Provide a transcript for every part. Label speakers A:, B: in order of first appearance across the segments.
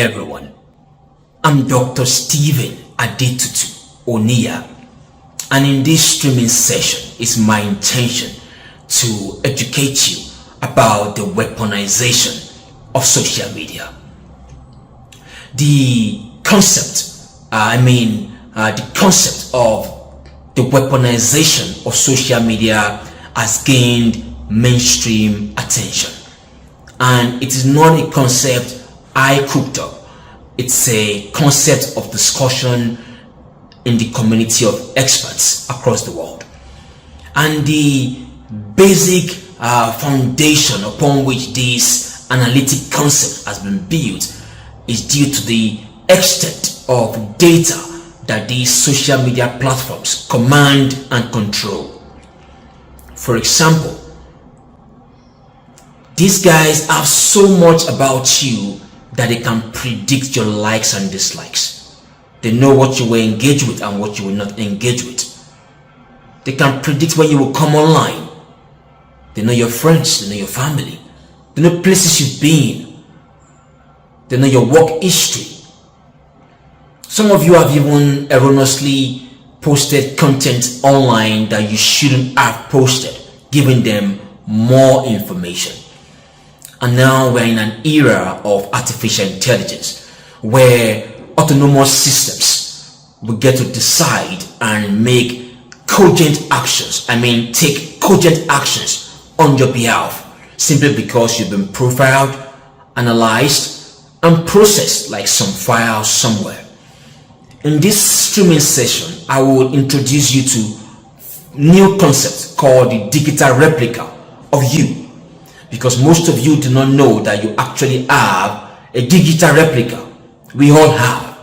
A: everyone. I'm Dr. Stephen Adetutu Onia, and in this streaming session, it's my intention to educate you about the weaponization of social media. The concept of the weaponization of social media has gained mainstream attention, and it is not a concept I cooked up. It's a concept of discussion in the community of experts across the world, and the basic foundation upon which this analytic concept has been built is due to the extent of data that these social media platforms command and control. For example, these guys have so much about you that they can predict your likes and dislikes. They know what you will engage with and what you will not engage with. They can predict when you will come online. They know your friends, they know your family, they know places you've been, they know your work history. Some of you have even erroneously posted content online that you shouldn't have posted, giving them more information. And now we're in an era of artificial intelligence where autonomous systems will get to decide and make cogent actions. Take cogent actions on your behalf simply because you've been profiled, analyzed, and processed like some file somewhere. In this streaming session, I will introduce you to new concept called the digital replica of you. Because most of you do not know that you actually have a digital replica. We all have.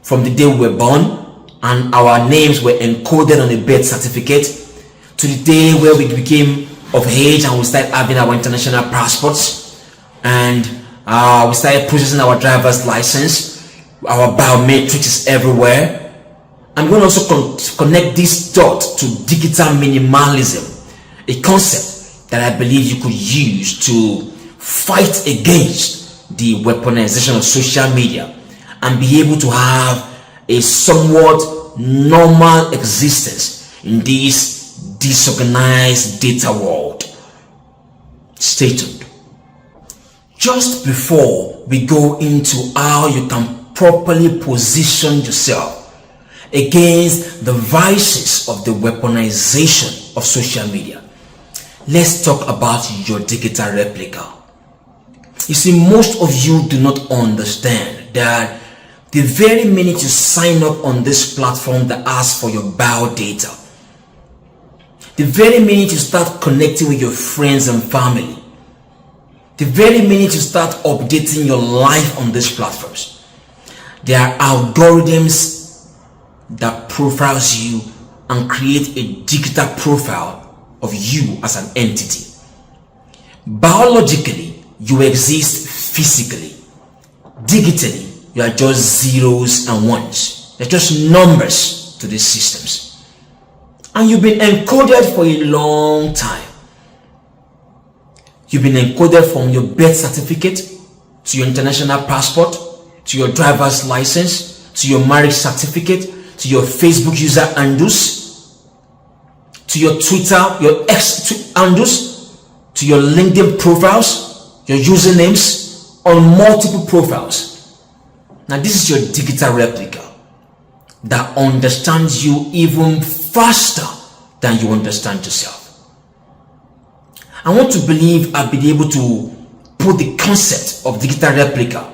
A: From the day we were born and our names were encoded on a birth certificate, to the day where we became of age and we started having our international passports, and we started processing our driver's license. Our biometrics is everywhere. I'm going to also connect this dot to digital minimalism, a concept that I believe you could use to fight against the weaponization of social media and be able to have a somewhat normal existence in this disorganized data world. Stay tuned. Just before we go into how you can properly position yourself against the vices of the weaponization of social media, let's talk about your digital replica. You see, most of you do not understand that the very minute you sign up on this platform that asks for your bio data, the very minute you start connecting with your friends and family, the very minute you start updating your life on these platforms, there are algorithms that profiles you and create a digital profile of you as an entity. Biologically, you exist physically. Digitally, you are just zeros and ones. They're just numbers to these systems. And you've been encoded for a long time. You've been encoded from your birth certificate to your international passport, to your driver's license, to your marriage certificate, to your Facebook user handles, to your Twitter, your X handles, to your LinkedIn profiles, your usernames on multiple profiles. Now this is your digital replica that understands you even faster than you understand yourself. I want to believe I've been able to put the concept of digital replica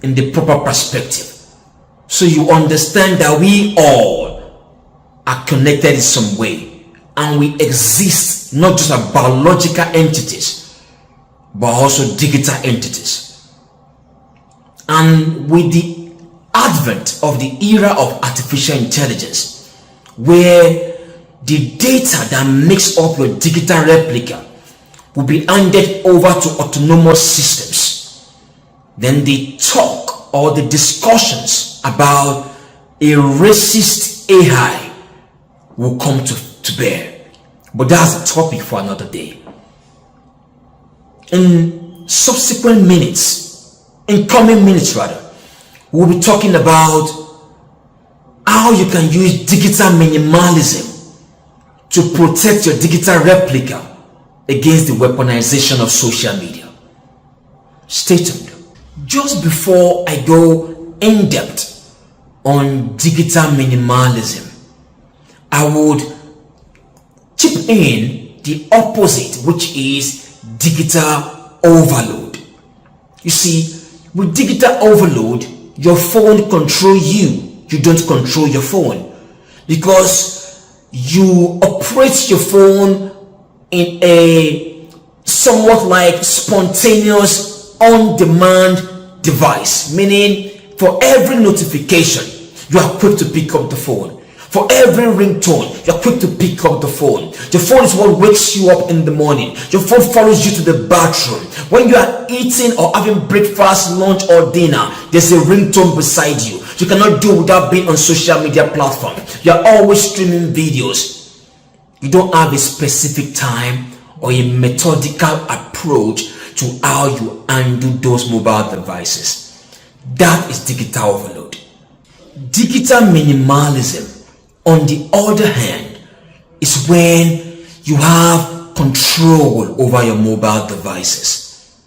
A: in the proper perspective, so you understand that we all are connected in some way. And we exist not just as biological entities, but also digital entities. And with the advent of the era of artificial intelligence, where the data that makes up your digital replica will be handed over to autonomous systems, then the talk or the discussions about a racist AI will come to bear. But that's a topic for another day. In subsequent minutes, in coming minutes rather, We'll be talking about how you can use digital minimalism to protect your digital replica against the weaponization of social media. Stay tuned. Just before I go in depth on digital minimalism, I would chip in the opposite, which is digital overload. You see, with digital overload, your phone controls you. You don't control your phone, because you operate your phone in a somewhat like spontaneous on-demand device, meaning for every notification you are quick to pick up the phone. For every ringtone, you're quick to pick up the phone. Your phone is what wakes you up in the morning. Your phone follows you to the bathroom. When you are eating or having breakfast, lunch, or dinner, there's a ringtone beside you. You cannot do without being on social media platform. You're always streaming videos. You don't have a specific time or a methodical approach to how you handle those mobile devices. That is digital overload. Digital minimalism, on the other hand, is when you have control over your mobile devices.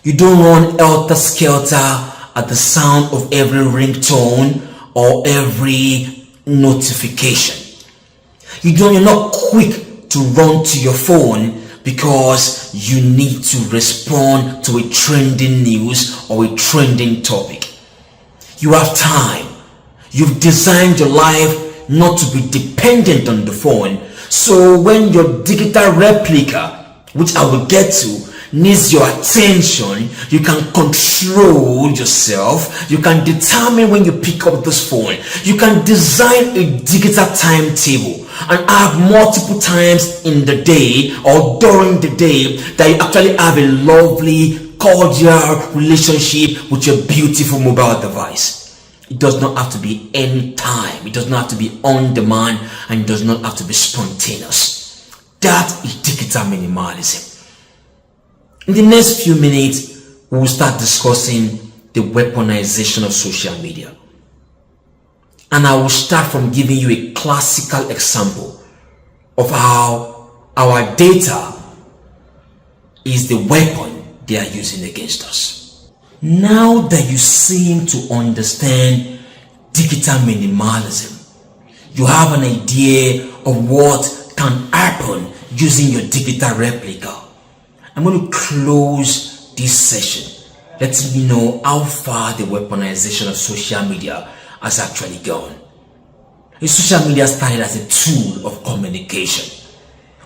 A: You don't run helter-skelter at the sound of every ringtone or every notification. You're not quick to run to your phone because you need to respond to a trending news or a trending topic. You have time. You've designed your life not to be dependent on the phone. So when your digital replica, which I will get to, needs your attention, you can control yourself. You can determine when you pick up this phone. You can design a digital timetable and have multiple times in the day or during the day that you actually have a lovely, cordial relationship with your beautiful mobile device. It does not have to be any time. It does not have to be on demand, and it does not have to be spontaneous. That is digital minimalism. In the next few minutes, we will start discussing the weaponization of social media. And I will start from giving you a classical example of how our data is the weapon they are using against us. Now that you seem to understand digital minimalism, you have an idea of what can happen using your digital replica. I'm going to close this session letting you know how far the weaponization of social media has actually gone. Social media started as a tool of communication,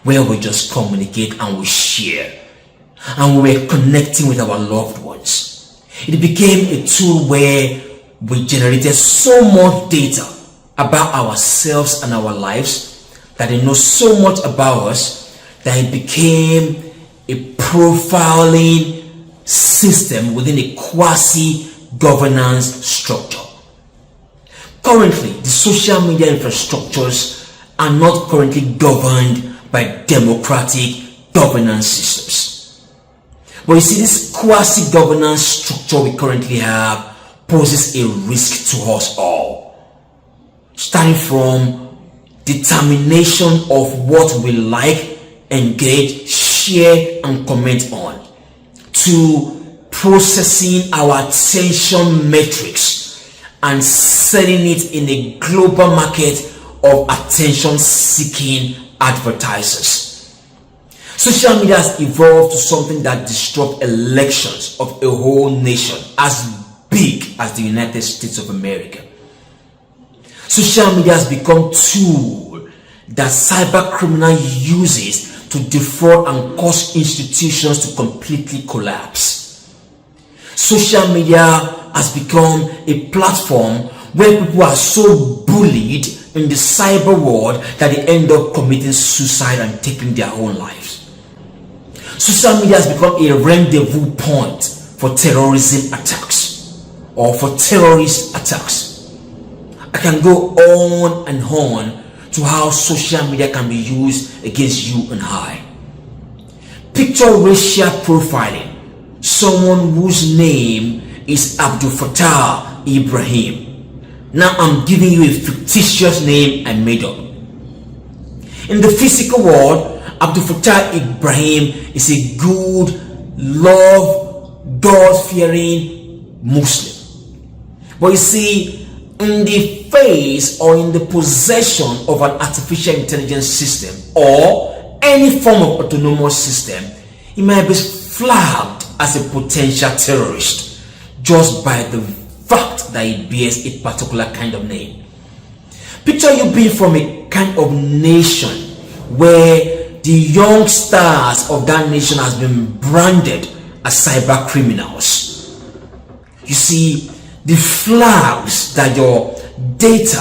A: where we just communicate and we share, and we were connecting with our loved ones. It became a tool where we generated so much data about ourselves and our lives, that they know so much about us, that it became a profiling system within a quasi-governance structure. Currently, the social media infrastructures are not currently governed by democratic governance systems. But you see, this quasi-governance structure we currently have poses a risk to us all. Starting from determination of what we like, engage, share, and comment on, to processing our attention metrics and selling it in a global market of attention-seeking advertisers. Social media has evolved to something that disrupts elections of a whole nation as big as the United States of America. Social media has become a tool that cyber criminal uses to defraud and cause institutions to completely collapse. Social media has become a platform where people are so bullied in the cyber world that they end up committing suicide and taking their own lives. Social media has become a rendezvous point for terrorism attacks or for terrorist attacks. I can go on and on to how social media can be used against you and I. Picture racial profiling. Someone whose name is Abdul Fattah Ibrahim. Now I'm giving you a fictitious name I made up. In the physical world, Abdul Fattah Ibrahim is a good, love, God-fearing Muslim. But you see, in the face or in the possession of an artificial intelligence system or any form of autonomous system, he might be flagged as a potential terrorist just by the fact that he bears a particular kind of name. Picture you being from a kind of nation where the young stars of that nation has been branded as cyber criminals. You see, the flags that your data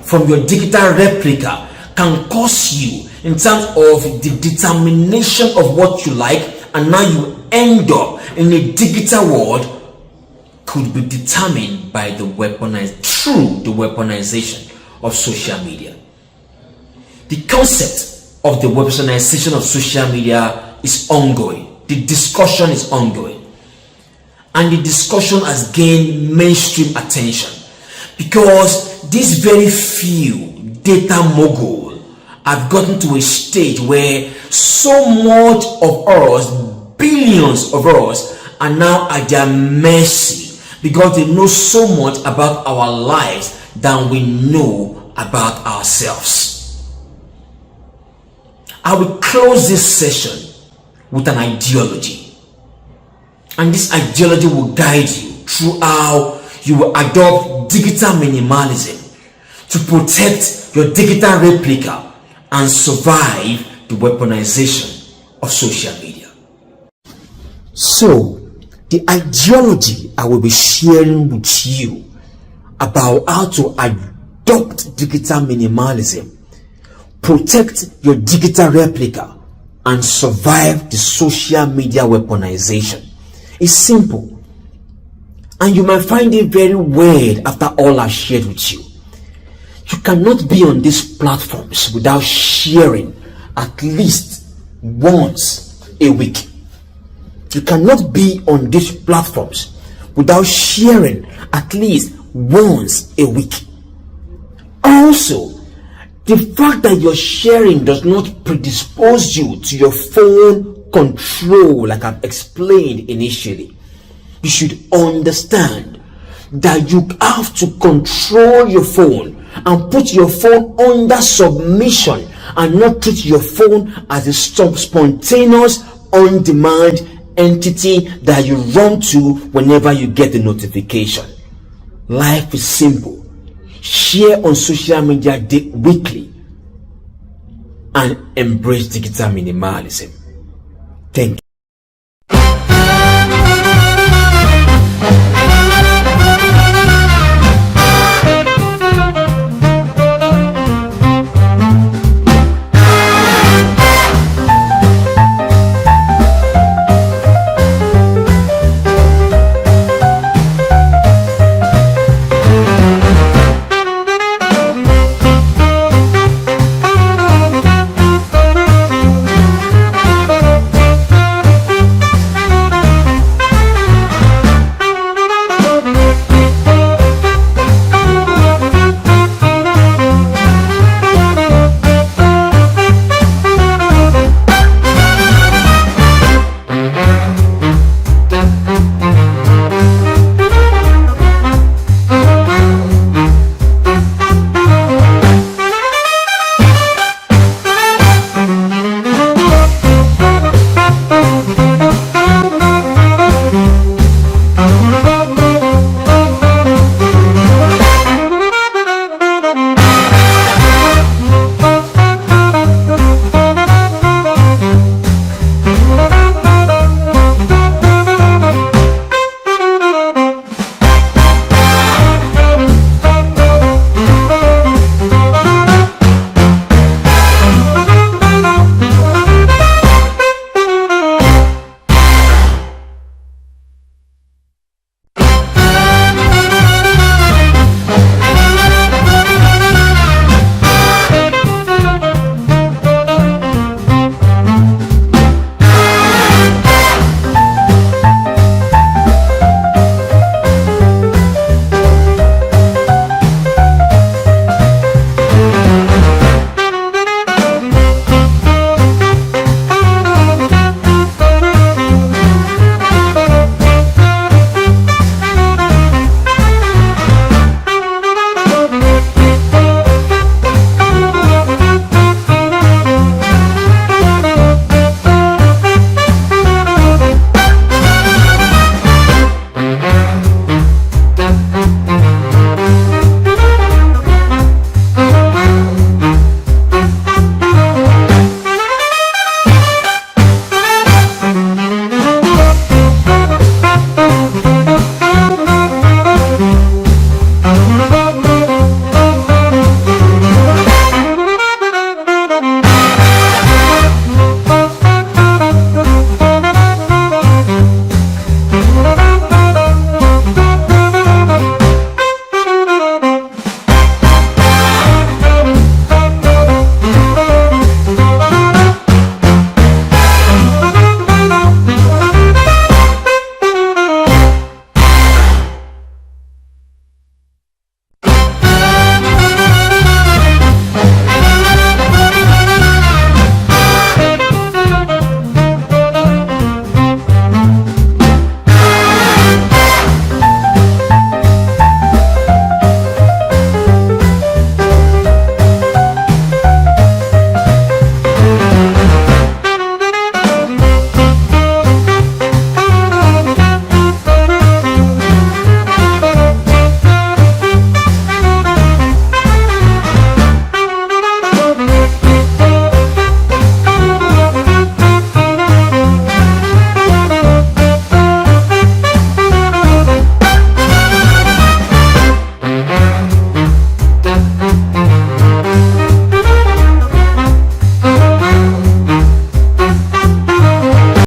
A: from your digital replica can cause you in terms of the determination of what you like, and now you end up in a digital world, could be determined by the through the weaponization of social media. The concept of the weaponization of social media is ongoing. The discussion is ongoing. And the discussion has gained mainstream attention because these very few data moguls have gotten to a stage where so much of us, billions of us, are now at their mercy because they know so much about our lives than we know about ourselves. I will close this session with an ideology. And this ideology will guide you through how you will adopt digital minimalism to protect your digital replica and survive the weaponization of social media. So, the ideology I will be sharing with you about how to adopt digital minimalism, protect your digital replica, and survive the social media weaponization is simple, and you might find it very weird after all I've shared with you. You cannot be on these platforms without sharing at least once a week. You cannot be on these platforms without sharing at least once a week. Also, the fact that your sharing does not predispose you to your phone control, like I've explained initially. You should understand that you have to control your phone and put your phone under submission and not treat your phone as a spontaneous, on-demand entity that you run to whenever you get the notification. Life is simple. Share on social media weekly and embrace digital minimalism. Thank you.